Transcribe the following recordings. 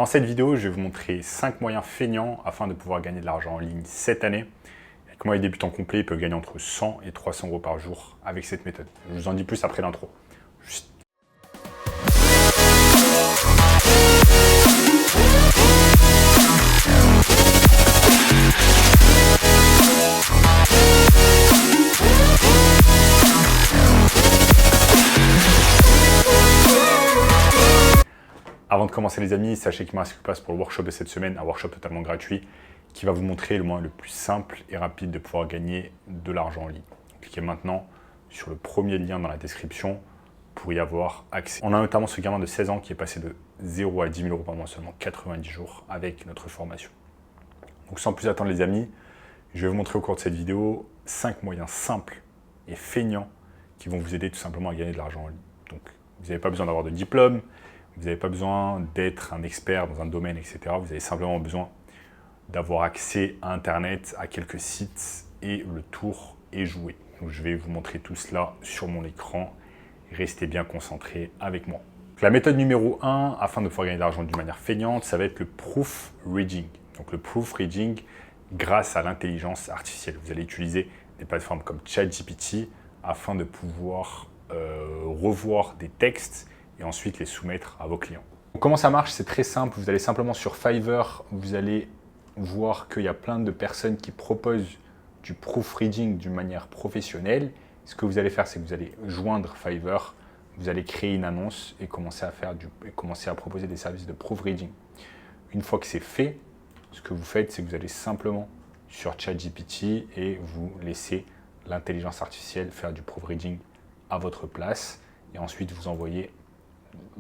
Dans cette vidéo, je vais vous montrer 5 moyens feignants afin de pouvoir gagner de l'argent en ligne cette année. Comment les débutants complets peuvent gagner entre 100 et 300 euros par jour avec cette méthode. Je vous en dis plus après l'intro. Avant de commencer les amis, sachez qu'il me reste place pour le workshop de cette semaine, un workshop totalement gratuit qui va vous montrer le moyen le plus simple et rapide de pouvoir gagner de l'argent en ligne. Cliquez maintenant sur le premier lien dans la description pour y avoir accès. On a notamment ce gamin de 16 ans qui est passé de 0 à 10 000 euros pendant seulement 90 jours avec notre formation. Donc sans plus attendre les amis, je vais vous montrer au cours de cette vidéo 5 moyens simples et feignants qui vont vous aider tout simplement à gagner de l'argent en ligne. Donc vous n'avez pas besoin d'avoir de diplôme, vous n'avez pas besoin d'être un expert dans un domaine, etc. Vous avez simplement besoin d'avoir accès à Internet, à quelques sites et le tour est joué. Donc, je vais vous montrer tout cela sur mon écran. Restez bien concentrés avec moi. La méthode numéro 1, afin de pouvoir gagner de l'argent d'une manière feignante, ça va être le proofreading. Donc le proofreading grâce à l'intelligence artificielle. Vous allez utiliser des plateformes comme ChatGPT afin de pouvoir revoir des textes et ensuite les soumettre à vos clients. Donc, comment ça marche? C'est très simple. Vous allez simplement sur Fiverr, vous allez voir qu'il y a plein de personnes qui proposent du proofreading d'une manière professionnelle. Ce que vous allez faire, c'est que vous allez joindre Fiverr, vous allez créer une annonce et commencer à proposer des services de proofreading. Une fois que c'est fait, ce que vous faites, c'est que vous allez simplement sur ChatGPT et vous laissez l'intelligence artificielle faire du proofreading à votre place et ensuite vous envoyez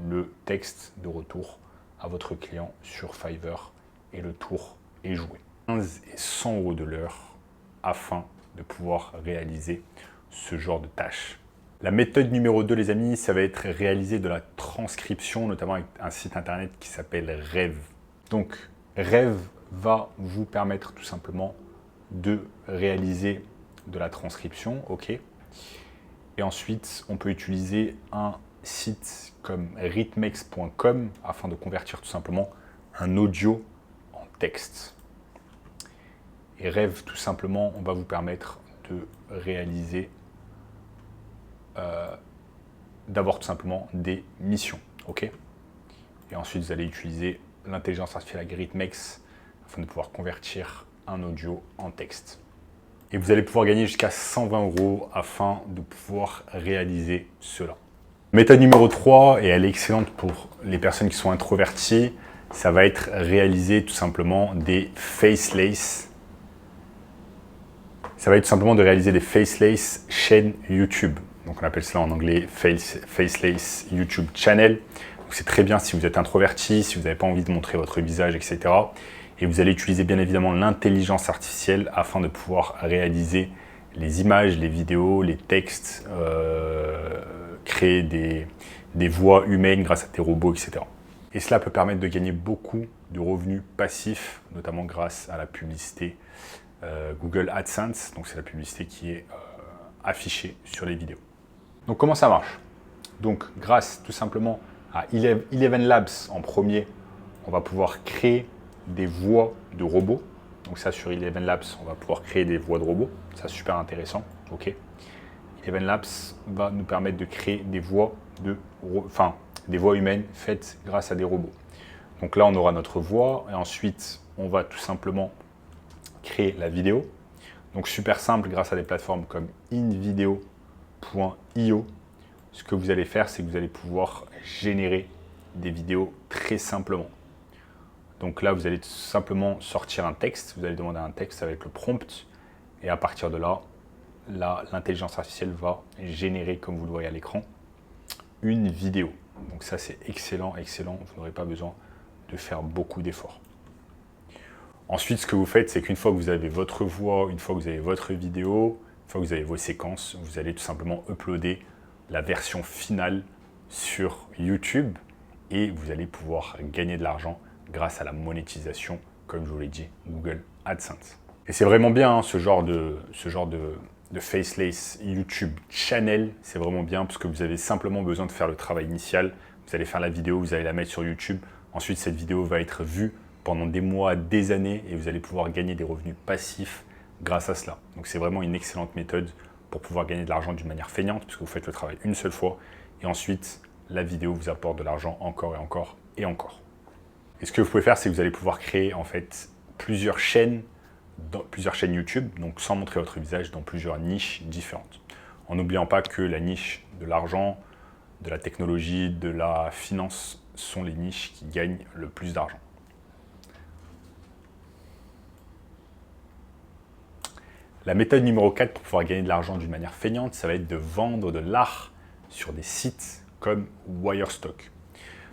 le texte de retour à votre client sur Fiverr et le tour est joué. 15 et 100 euros de l'heure afin de pouvoir réaliser ce genre de tâches. La méthode numéro 2 les amis, ça va être réaliser de la transcription, notamment avec un site internet qui s'appelle Rêve. Donc Rêve va vous permettre tout simplement de réaliser de la transcription, ok. Et ensuite, on peut utiliser un site comme rhythmex.com afin de convertir tout simplement un audio en texte. Et Rêve, tout simplement, on va vous permettre de réaliser, d'avoir tout simplement des missions, ok. Et ensuite, vous allez utiliser l'intelligence artificielle avec Rhythmex afin de pouvoir convertir un audio en texte. Et vous allez pouvoir gagner jusqu'à 120 euros afin de pouvoir réaliser cela. Méthode numéro 3, et elle est excellente pour les personnes qui sont introverties, ça va être réaliser tout simplement des faceless. Ça va être tout simplement de réaliser des faceless chaînes YouTube. Donc on appelle cela en anglais faceless YouTube channel. C'est très bien si vous êtes introverti, si vous n'avez pas envie de montrer votre visage, etc. Et vous allez utiliser bien évidemment l'intelligence artificielle afin de pouvoir réaliser les images, les vidéos, les textes, créer des voix humaines grâce à des robots, etc. Et cela peut permettre de gagner beaucoup de revenus passifs, notamment grâce à la publicité Google AdSense. Donc c'est la publicité qui est affichée sur les vidéos. Donc comment ça marche? Donc grâce tout simplement à Eleven Labs en premier, on va pouvoir créer des voix de robots. Donc ça sur Eleven Labs, on va pouvoir créer des voix de robots. Ça c'est super intéressant. Ok. Eleven Labs va nous permettre de créer des voix humaines faites grâce à des robots. Donc là on aura notre voix et ensuite on va tout simplement créer la vidéo. Donc super simple grâce à des plateformes comme invideo.io. Ce que vous allez faire, c'est que vous allez pouvoir générer des vidéos très simplement. Donc là, vous allez tout simplement sortir un texte, vous allez demander un texte avec le prompt, et à partir de là, l'intelligence artificielle va générer, comme vous le voyez à l'écran, une vidéo. Donc ça, c'est excellent, excellent, vous n'aurez pas besoin de faire beaucoup d'efforts. Ensuite, ce que vous faites, c'est qu'une fois que vous avez votre voix, une fois que vous avez votre vidéo, une fois que vous avez vos séquences, vous allez tout simplement uploader la version finale sur YouTube et vous allez pouvoir gagner de l'argent grâce à la monétisation, comme je vous l'ai dit, Google AdSense. Et c'est vraiment bien hein, ce genre de faceless YouTube channel, c'est vraiment bien parce que vous avez simplement besoin de faire le travail initial. Vous allez faire la vidéo, vous allez la mettre sur YouTube. Ensuite, cette vidéo va être vue pendant des mois, des années, et vous allez pouvoir gagner des revenus passifs grâce à cela. Donc c'est vraiment une excellente méthode pour pouvoir gagner de l'argent d'une manière feignante, puisque vous faites le travail une seule fois, et ensuite, la vidéo vous apporte de l'argent encore et encore et encore. Et ce que vous pouvez faire, c'est que vous allez pouvoir créer en fait plusieurs chaînes YouTube, donc sans montrer votre visage, dans plusieurs niches différentes. En n'oubliant pas que la niche de l'argent, de la technologie, de la finance sont les niches qui gagnent le plus d'argent. La méthode numéro 4 pour pouvoir gagner de l'argent d'une manière feignante, ça va être de vendre de l'art sur des sites comme Wirestock.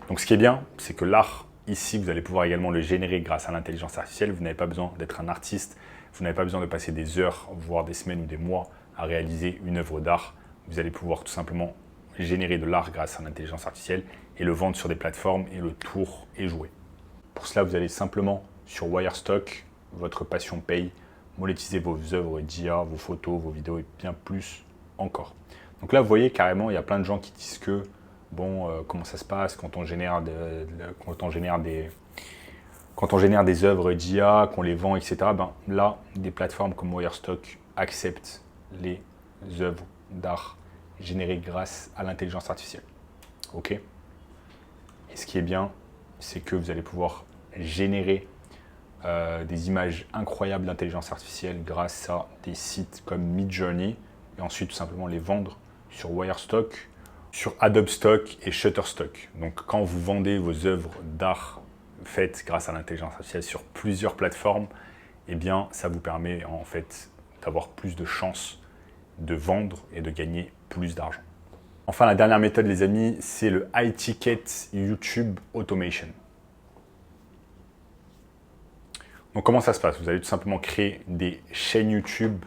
Donc ce qui est bien, c'est que l'art, ici, vous allez pouvoir également le générer grâce à l'intelligence artificielle. Vous n'avez pas besoin d'être un artiste, vous n'avez pas besoin de passer des heures, voire des semaines ou des mois à réaliser une œuvre d'art. Vous allez pouvoir tout simplement générer de l'art grâce à l'intelligence artificielle et le vendre sur des plateformes et le tour est joué. Pour cela, vous allez simplement sur Wirestock, votre passion paye, monétiser vos œuvres d'IA, vos photos, vos vidéos et bien plus encore. Donc là, vous voyez carrément, il y a plein de gens qui disent que, bon, comment ça se passe quand on génère des œuvres d'IA, qu'on les vend, etc. Ben, là, des plateformes comme Wirestock acceptent les œuvres d'art générées grâce à l'intelligence artificielle. OK? Et ce qui est bien, c'est que vous allez pouvoir générer des images incroyables d'intelligence artificielle grâce à des sites comme Midjourney et ensuite tout simplement les vendre sur Wirestock, sur Adobe Stock et Shutterstock. Donc quand vous vendez vos œuvres d'art faites grâce à l'intelligence artificielle sur plusieurs plateformes, eh bien ça vous permet en fait d'avoir plus de chances de vendre et de gagner plus d'argent. Enfin, la dernière méthode, les amis, c'est le High Ticket YouTube Automation. Donc comment ça se passe? Vous allez tout simplement créer des chaînes YouTube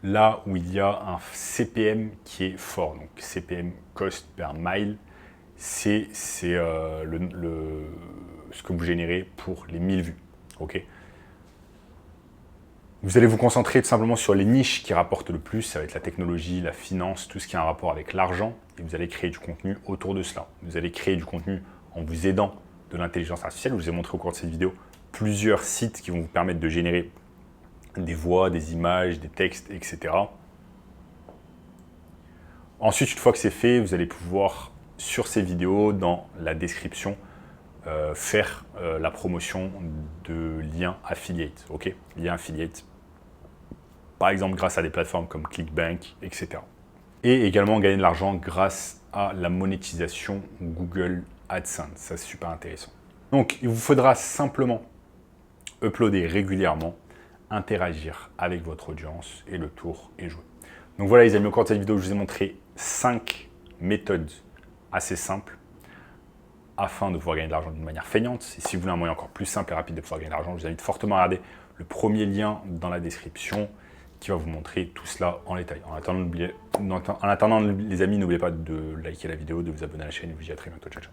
là où il y a un CPM qui est fort. Donc CPM, cost per mile, c'est ce que vous générez pour les 1000 vues. OK? Vous allez vous concentrer tout simplement sur les niches qui rapportent le plus. Ça va être la technologie, la finance, tout ce qui a un rapport avec l'argent. Et vous allez créer du contenu autour de cela. Vous allez créer du contenu en vous aidant de l'intelligence artificielle. Je vous ai montré au cours de cette vidéo plusieurs sites qui vont vous permettre de générer des voix, des images, des textes, etc. Ensuite, une fois que c'est fait, vous allez pouvoir, sur ces vidéos, dans la description, faire la promotion de liens affiliate. OK? Liens affiliate. Par exemple, grâce à des plateformes comme ClickBank, etc. Et également gagner de l'argent grâce à la monétisation Google AdSense. Ça, c'est super intéressant. Donc, il vous faudra simplement uploader régulièrement, interagir avec votre audience et le tour est joué. Donc voilà les amis, au cours de cette vidéo, je vous ai montré 5 méthodes assez simples afin de pouvoir gagner de l'argent d'une manière feignante. Et si vous voulez un moyen encore plus simple et rapide de pouvoir gagner de l'argent, je vous invite fortement à regarder le premier lien dans la description qui va vous montrer tout cela en détail. En attendant les amis, n'oubliez pas de liker la vidéo, de vous abonner à la chaîne et je vous dis à très bientôt. Ciao, ciao.